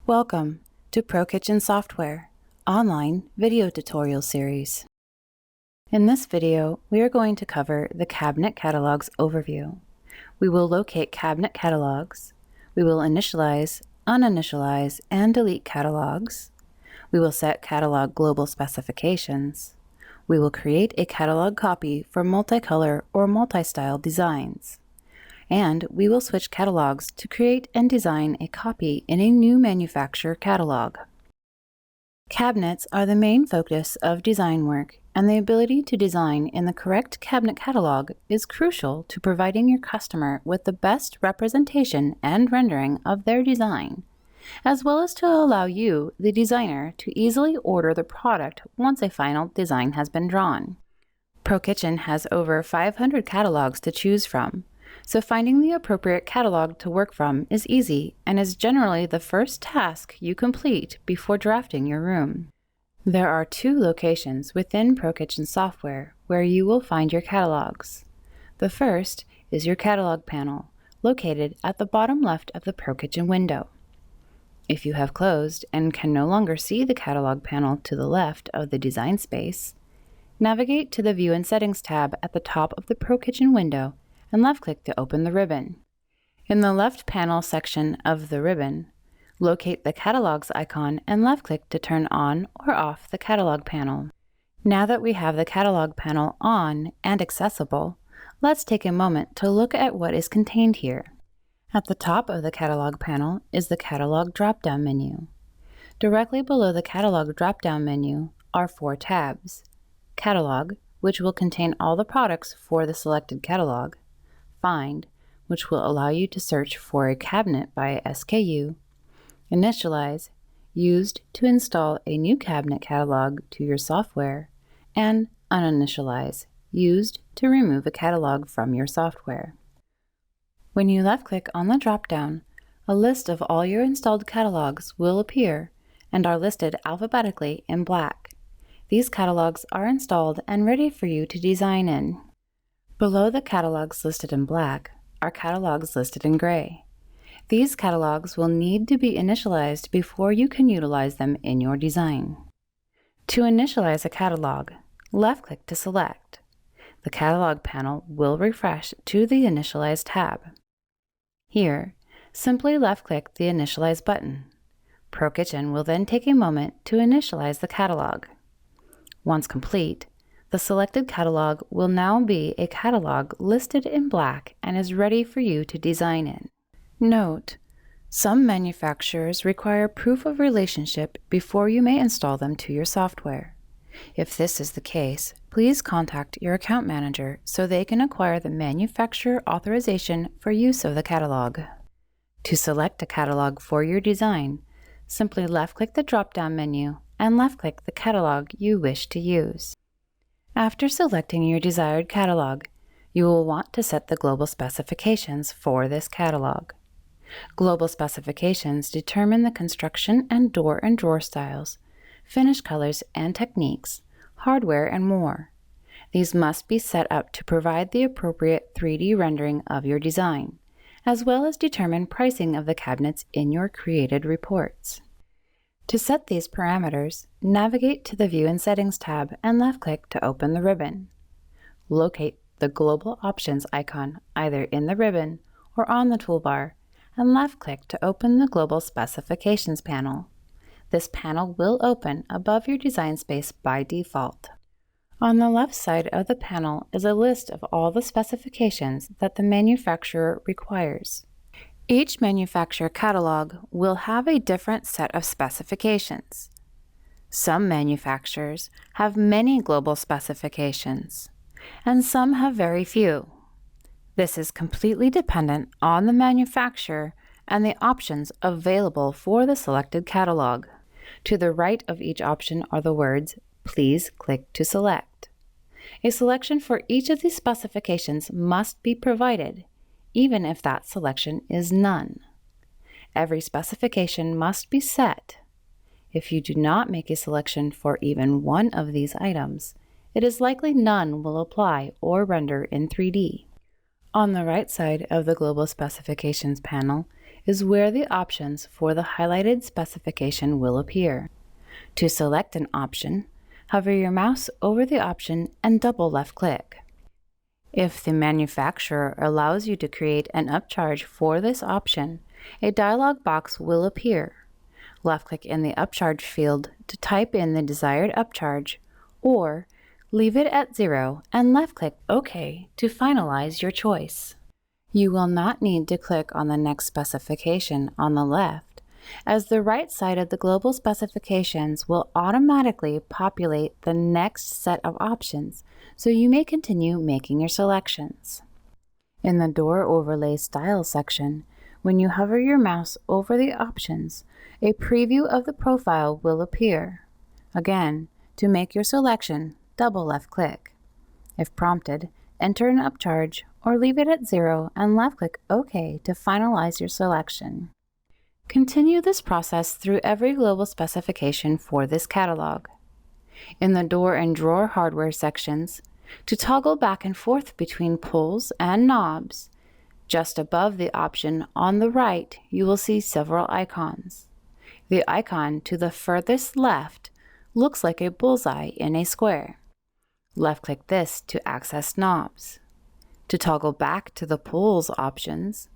Welcome to Pro Kitchen Software online video tutorial series. In this video, we are going to cover the cabinet catalogs overview. We will locate cabinet catalogs. We will initialize, uninitialize, and delete catalogs. We will set catalog global specifications. We will create a catalog copy for multicolor or multi-style designs. And we will switch catalogs to create and design a copy in a new manufacturer catalog. Cabinets are the main focus of design work, and the ability to design in the correct cabinet catalog is crucial to providing your customer with the best representation and rendering of their design, as well as to allow you, the designer, to easily order the product once a final design has been drawn. Pro Kitchen has over 500 catalogs to choose from, so finding the appropriate catalog to work from is easy and is generally the first task you complete before drafting your room. There are two locations within Pro Kitchen software where you will find your catalogs. The first is your catalog panel, located at the bottom left of the Pro Kitchen window. If you have closed and can no longer see the catalog panel to the left of the design space, navigate to the View and Settings tab at the top of the Pro Kitchen window and left-click to open the ribbon. In the left panel section of the ribbon, locate the Catalogs icon and left-click to turn on or off the Catalog panel. Now that we have the Catalog panel on and accessible, let's take a moment to look at what is contained here. At the top of the Catalog panel is the Catalog drop-down menu. Directly below the Catalog drop-down menu are 4 tabs: Catalog, which will contain all the products for the selected catalog; Find, which will allow you to search for a cabinet by SKU; Initialize, used to install a new cabinet catalog to your software; and Uninitialize, used to remove a catalog from your software. When you left-click on the drop-down, a list of all your installed catalogs will appear and are listed alphabetically in black. These catalogs are installed and ready for you to design in. Below the catalogs listed in black are catalogs listed in gray. These catalogs will need to be initialized before you can utilize them in your design. To initialize a catalog, left-click to select. The Catalog panel will refresh to the Initialize tab. Here, simply left-click the Initialize button. Pro Kitchen will then take a moment to initialize the catalog. Once complete, the selected catalog will now be a catalog listed in black and is ready for you to design in. Note: some manufacturers require proof of relationship before you may install them to your software. If this is the case, please contact your account manager so they can acquire the manufacturer authorization for use of the catalog. To select a catalog for your design, simply left-click the drop-down menu and left-click the catalog you wish to use. After selecting your desired catalog, you will want to set the global specifications for this catalog. Global specifications determine the construction and door and drawer styles, finish colors and techniques, hardware, and more. These must be set up to provide the appropriate 3D rendering of your design, as well as determine pricing of the cabinets in your created reports. To set these parameters, navigate to the View and Settings tab and left-click to open the ribbon. Locate the Global Options icon either in the ribbon or on the toolbar, and left-click to open the Global Specifications panel. This panel will open above your design space by default. On the left side of the panel is a list of all the specifications that the manufacturer requires. Each manufacturer catalog will have a different set of specifications. Some manufacturers have many global specifications, and some have very few. This is completely dependent on the manufacturer and the options available for the selected catalog. To the right of each option are the words, "Please click to select." A selection for each of these specifications must be provided, even if that selection is none. Every specification must be set. If you do not make a selection for even one of these items, it is likely none will apply or render in 3D. On the right side of the Global Specifications panel is where the options for the highlighted specification will appear. To select an option, hover your mouse over the option and double left-click. If the manufacturer allows you to create an upcharge for this option, a dialog box will appear. Left-click in the upcharge field to type in the desired upcharge, or leave it at 0 and left-click OK to finalize your choice. You will not need to click on the next specification on the left, as the right side of the global specifications will automatically populate the next set of options, so you may continue making your selections. In the Door Overlay Style section, when you hover your mouse over the options, a preview of the profile will appear. Again, to make your selection, double left-click. If prompted, enter an upcharge or leave it at 0 and left-click OK to finalize your selection. Continue this process through every global specification for this catalog. In the Door and Drawer Hardware sections, to toggle back and forth between pulls and knobs, just above the option on the right, you will see several icons. The icon to the furthest left looks like a bullseye in a square. Left-click this to access knobs. To toggle back to the pulls options,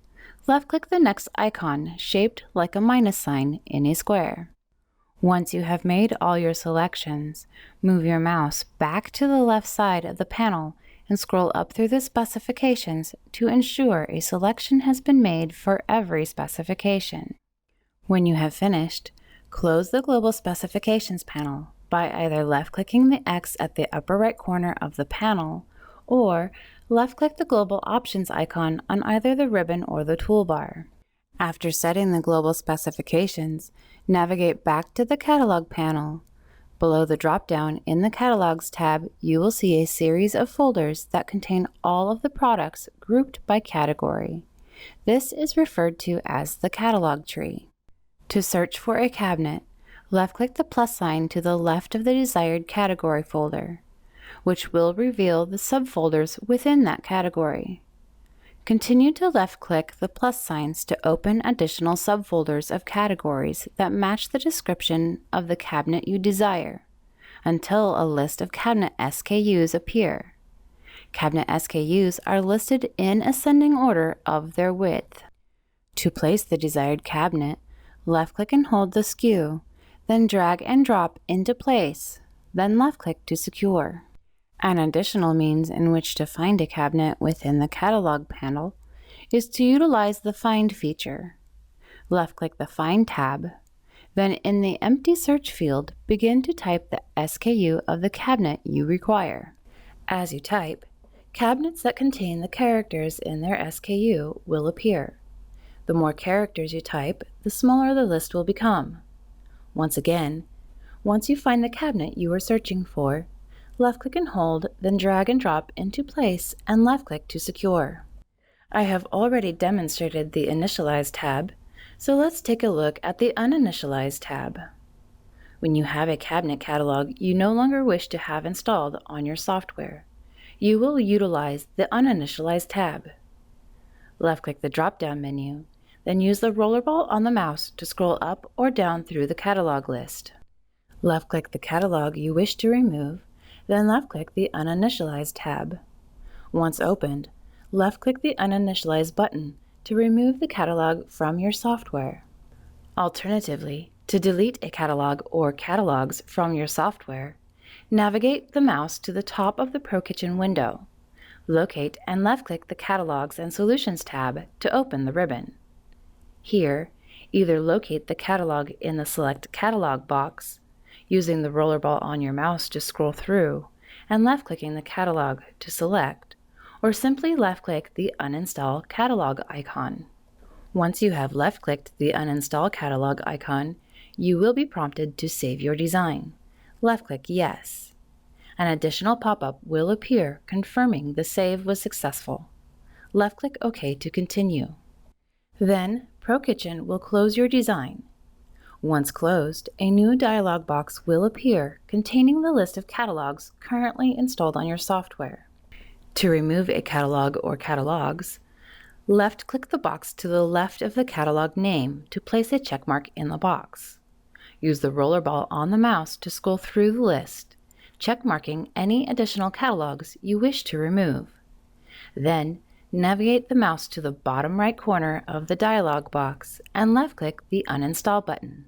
left-click the next icon shaped like a minus sign in a square. Once you have made all your selections, move your mouse back to the left side of the panel and scroll up through the specifications to ensure a selection has been made for every specification. When you have finished, close the Global Specifications panel by either left-clicking the X at the upper right corner of the panel or left-click the Global Options icon on either the ribbon or the toolbar. After setting the global specifications, navigate back to the Catalog panel. Below the drop-down in the Catalogs tab, you will see a series of folders that contain all of the products grouped by category. This is referred to as the catalog tree. To search for a cabinet, left-click the plus sign to the left of the desired category folder, which will reveal the subfolders within that category. Continue to left-click the plus signs to open additional subfolders of categories that match the description of the cabinet you desire, until a list of cabinet SKUs appear. Cabinet SKUs are listed in ascending order of their width. To place the desired cabinet, left-click and hold the SKU, then drag and drop into place, then left-click to secure. An additional means in which to find a cabinet within the Catalog panel is to utilize the Find feature. Left-click the Find tab, then in the empty search field, begin to type the SKU of the cabinet you require. As you type, cabinets that contain the characters in their SKU will appear. The more characters you type, the smaller the list will become. Once you find the cabinet you are searching for, left-click and hold, then drag and drop into place and left-click to secure. I have already demonstrated the Initialize tab, so let's take a look at the Uninitialize tab. When you have a cabinet catalog you no longer wish to have installed on your software, you will utilize the Uninitialize tab. Left-click the drop-down menu, then use the rollerball on the mouse to scroll up or down through the catalog list. Left-click the catalog you wish to remove, then left-click the Uninitialize tab. Once opened, left-click the Uninitialize button to remove the catalog from your software. Alternatively, to delete a catalog or catalogs from your software, navigate the mouse to the top of the ProKitchen window. Locate and left-click the Catalogs and Solutions tab to open the ribbon. Here, either locate the catalog in the Select Catalog box, using the rollerball on your mouse to scroll through, and left-clicking the catalog to select, or simply left-click the Uninstall Catalog icon. Once you have left-clicked the Uninstall Catalog icon, you will be prompted to save your design. Left-click Yes. An additional pop-up will appear confirming the save was successful. Left-click OK to continue. Then, ProKitchen will close your design. Once closed, a new dialog box will appear containing the list of catalogs currently installed on your software. To remove a catalog or catalogs, Left-click the box to the left of the catalog name to place a checkmark in the box. Use the rollerball on the mouse to scroll through the list, checkmarking any additional catalogs you wish to remove. Then, navigate the mouse to the bottom right corner of the dialog box and left-click the Uninstall button.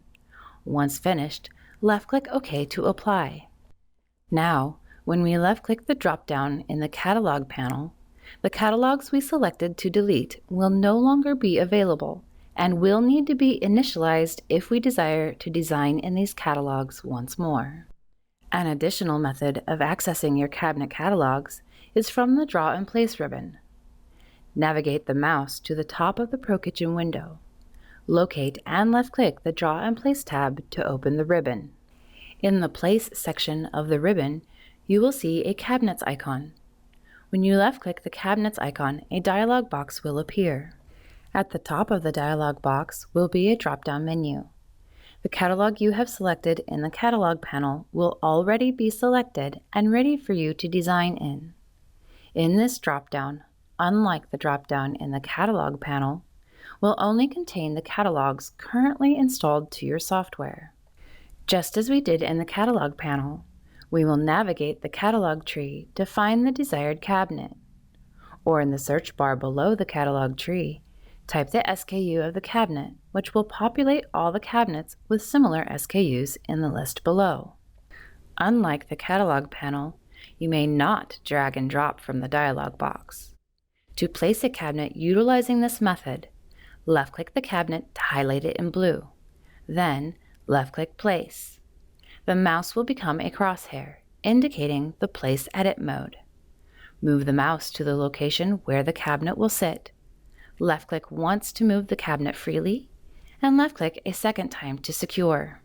Once finished, left-click OK to apply. Now, when we left-click the drop-down in the Catalog panel, the catalogs we selected to delete will no longer be available and will need to be initialized if we desire to design in these catalogs once more. An additional method of accessing your cabinet catalogs is from the Draw and Place ribbon. Navigate the mouse to the top of the ProKitchen window. Locate and left-click the Draw and Place tab to open the ribbon. In the Place section of the ribbon, you will see a Cabinets icon. When you left-click the Cabinets icon, a dialog box will appear. At the top of the dialog box will be a drop-down menu. The catalog you have selected in the Catalog panel will already be selected and ready for you to design in. In this drop-down, unlike the drop-down in the Catalog panel, will only contain the catalogs currently installed to your software. Just as we did in the Catalog panel, we will navigate the catalog tree to find the desired cabinet. Or in the search bar below the catalog tree, type the SKU of the cabinet, which will populate all the cabinets with similar SKUs in the list below. Unlike the Catalog panel, you may not drag and drop from the dialog box. To place a cabinet utilizing this method, left-click the cabinet to highlight it in blue. Then, left-click Place. The mouse will become a crosshair, indicating the Place Edit mode. Move the mouse to the location where the cabinet will sit. Left-click once to move the cabinet freely, and left-click a second time to secure.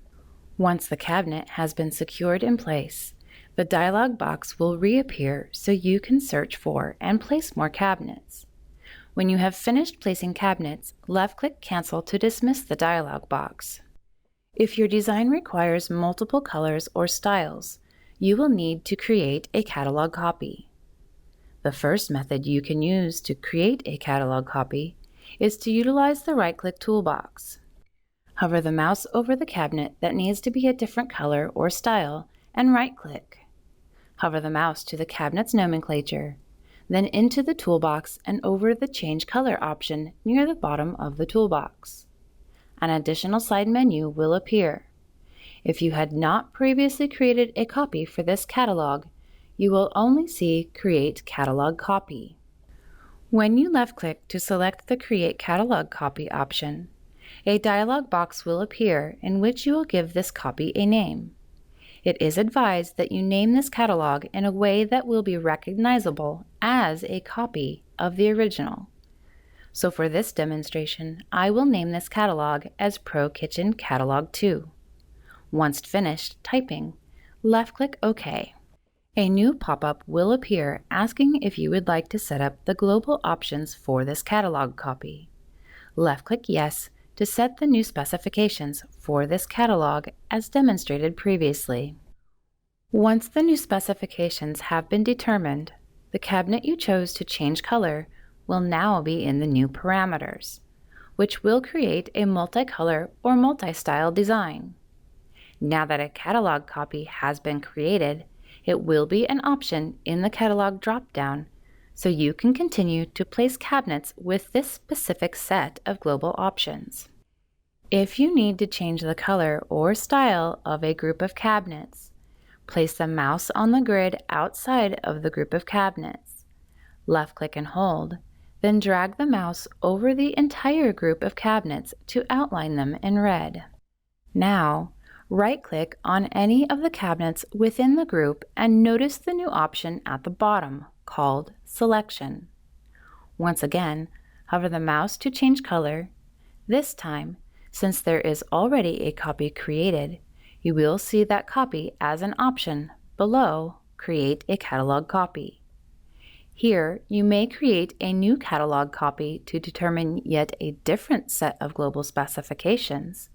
Once the cabinet has been secured in place, the dialog box will reappear so you can search for and place more cabinets. When you have finished placing cabinets, left-click Cancel to dismiss the dialog box. If your design requires multiple colors or styles, you will need to create a catalog copy. The first method you can use to create a catalog copy is to utilize the right-click toolbox. Hover the mouse over the cabinet that needs to be a different color or style and right-click. Hover the mouse to the cabinet's nomenclature, then into the toolbox and over the Change Color option near the bottom of the toolbox. An additional side menu will appear. If you had not previously created a copy for this catalog, you will only see Create Catalog Copy. When you left-click to select the Create Catalog Copy option, a dialog box will appear in which you will give this copy a name. It is advised that you name this catalog in a way that will be recognizable as a copy of the original. So for this demonstration, I will name this catalog as ProKitchen Catalog 2. Once finished typing, left-click OK. A new pop-up will appear asking if you would like to set up the global options for this catalog copy. Left-click Yes to set the new specifications for this catalog as demonstrated previously. Once the new specifications have been determined, the cabinet you chose to change color will now be in the new parameters, which will create a multicolor or multi-style design. Now that a catalog copy has been created, it will be an option in the catalog drop-down, so you can continue to place cabinets with this specific set of global options. If you need to change the color or style of a group of cabinets, place the mouse on the grid outside of the group of cabinets. Left-click and hold, then drag the mouse over the entire group of cabinets to outline them in red. Now, right-click on any of the cabinets within the group and notice the new option at the bottom called Selection. Once again, hover the mouse to change color. This time, since there is already a copy created, you will see that copy as an option below Create a Catalog Copy. Here, you may create a new catalog copy to determine yet a different set of global specifications,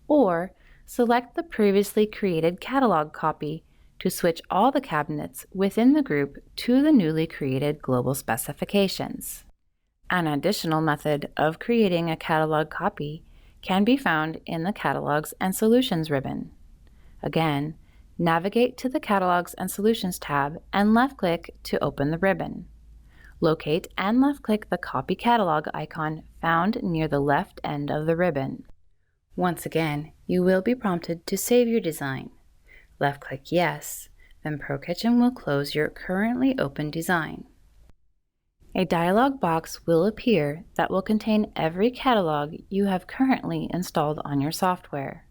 or select the previously created catalog copy to switch all the cabinets within the group to the newly created global specifications. An additional method of creating a catalog copy can be found in the Catalogs and Solutions ribbon. Again, navigate to the Catalogs and Solutions tab and left-click to open the ribbon. Locate and left-click the Copy Catalog icon found near the left end of the ribbon. Once again, you will be prompted to save your design. Left-click Yes, then ProKitchen will close your currently open design. A dialog box will appear that will contain every catalog you have currently installed on your software.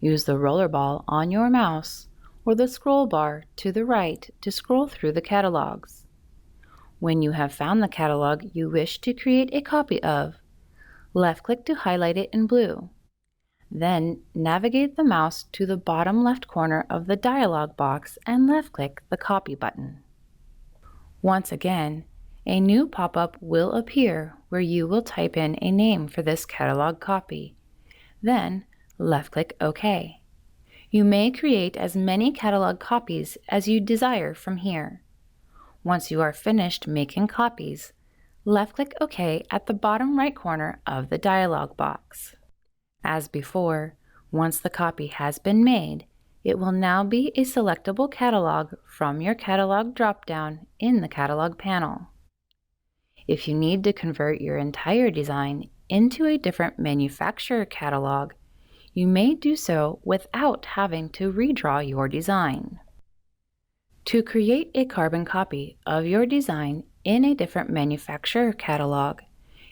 Use the roller ball on your mouse or the scroll bar to the right to scroll through the catalogs. When you have found the catalog you wish to create a copy of, left-click to highlight it in blue. Then navigate the mouse to the bottom left corner of the dialog box and left-click the Copy button. Once again, a new pop-up will appear where you will type in a name for this catalog copy. Then, left-click OK. You may create as many catalog copies as you desire from here. Once you are finished making copies, left-click OK at the bottom right corner of the dialog box. As before, once the copy has been made, it will now be a selectable catalog from your catalog drop-down in the catalog panel. If you need to convert your entire design into a different manufacturer catalog, you may do so without having to redraw your design. To create a carbon copy of your design in a different manufacturer catalog,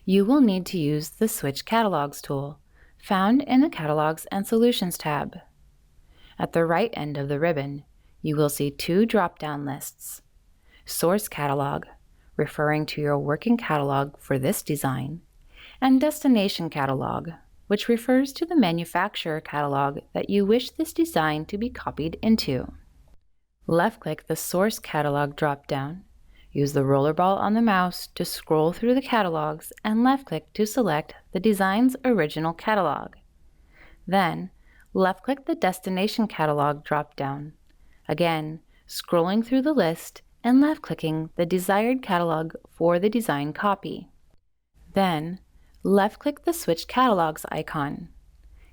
you will need to use the Switch Catalogs tool, found in the Catalogs and Solutions tab. At the right end of the ribbon, you will see two drop-down lists: Source Catalog, referring to your working catalog for this design, and Destination Catalog, which refers to the manufacturer catalog that you wish this design to be copied into. Left-click the Source Catalog drop-down, use the roller ball on the mouse to scroll through the catalogs, and left-click to select the design's original catalog. Then, left-click the Destination Catalog drop-down, again scrolling through the list and left-clicking the desired catalog for the design copy. Then, left-click the Switch Catalogs icon.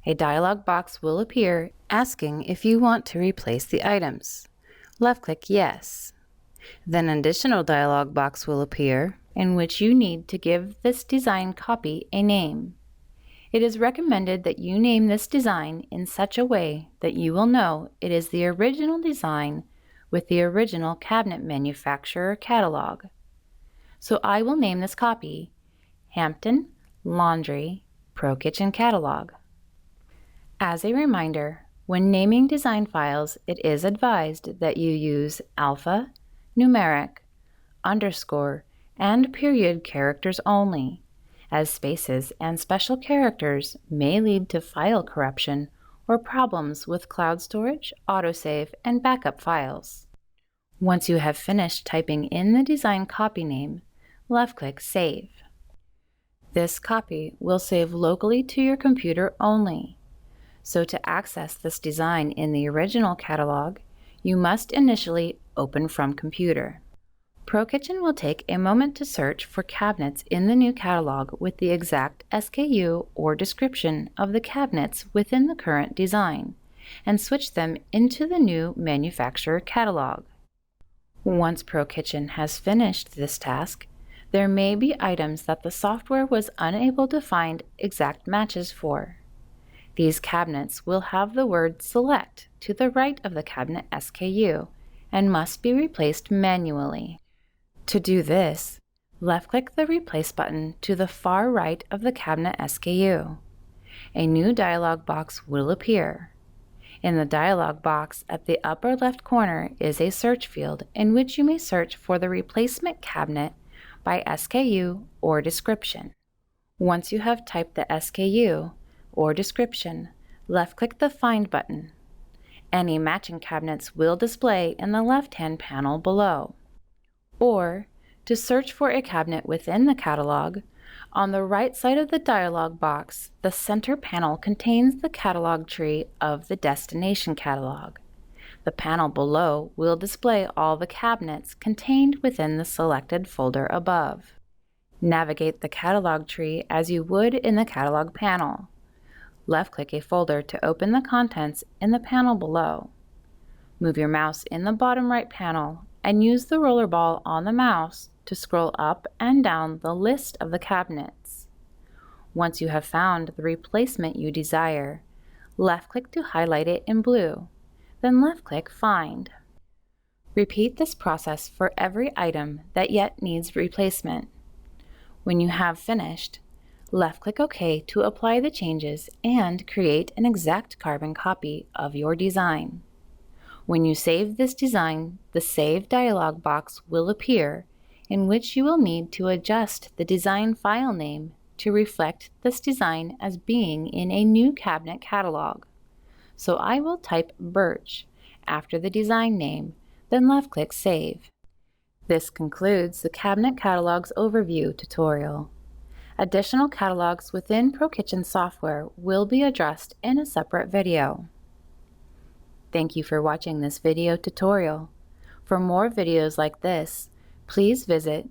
A dialog box will appear asking if you want to replace the items. Left-click Yes. Then an additional dialog box will appear in which you need to give this design copy a name. It is recommended that you name this design in such a way that you will know it is the original design with the original cabinet manufacturer catalog. So I will name this copy Hampton Laundry ProKitchen Catalog. As a reminder, when naming design files, it is advised that you use alpha, numeric, underscore, and period characters only, as spaces and special characters may lead to file corruption or problems with cloud storage, autosave, and backup files. Once you have finished typing in the design copy name, left-click Save. This copy will save locally to your computer only. So to access this design in the original catalog, you must initially open from computer. ProKitchen will take a moment to search for cabinets in the new catalog with the exact SKU or description of the cabinets within the current design, and switch them into the new manufacturer catalog. Once ProKitchen has finished this task, there may be items that the software was unable to find exact matches for. These cabinets will have the word Select to the right of the cabinet SKU and must be replaced manually. To do this, left-click the Replace button to the far right of the cabinet SKU. A new dialog box will appear. In the dialog box at the upper left corner is a search field in which you may search for the replacement cabinet by SKU or description. Once you have typed the SKU or description, left-click the Find button. Any matching cabinets will display in the left-hand panel below. Or, to search for a cabinet within the catalog, on the right side of the dialog box, the center panel contains the catalog tree of the destination catalog. The panel below will display all the cabinets contained within the selected folder above. Navigate the catalog tree as you would in the catalog panel. Left-click a folder to open the contents in the panel below. Move your mouse in the bottom right panel and use the roller ball on the mouse to scroll up and down the list of the cabinets. Once you have found the replacement you desire, left-click to highlight it in blue, then left-click Find. Repeat this process for every item that yet needs replacement. When you have finished, left-click OK to apply the changes and create an exact carbon copy of your design. When you save this design, the Save dialog box will appear, in which you will need to adjust the design file name to reflect this design as being in a new cabinet catalog. So I will type Birch after the design name, then left-click Save. This concludes the Cabinet Catalogs Overview tutorial. Additional catalogs within ProKitchen software will be addressed in a separate video. Thank you for watching this video tutorial. For more videos like this, please visit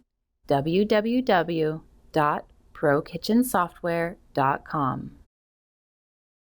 www.prokitchensoftware.com.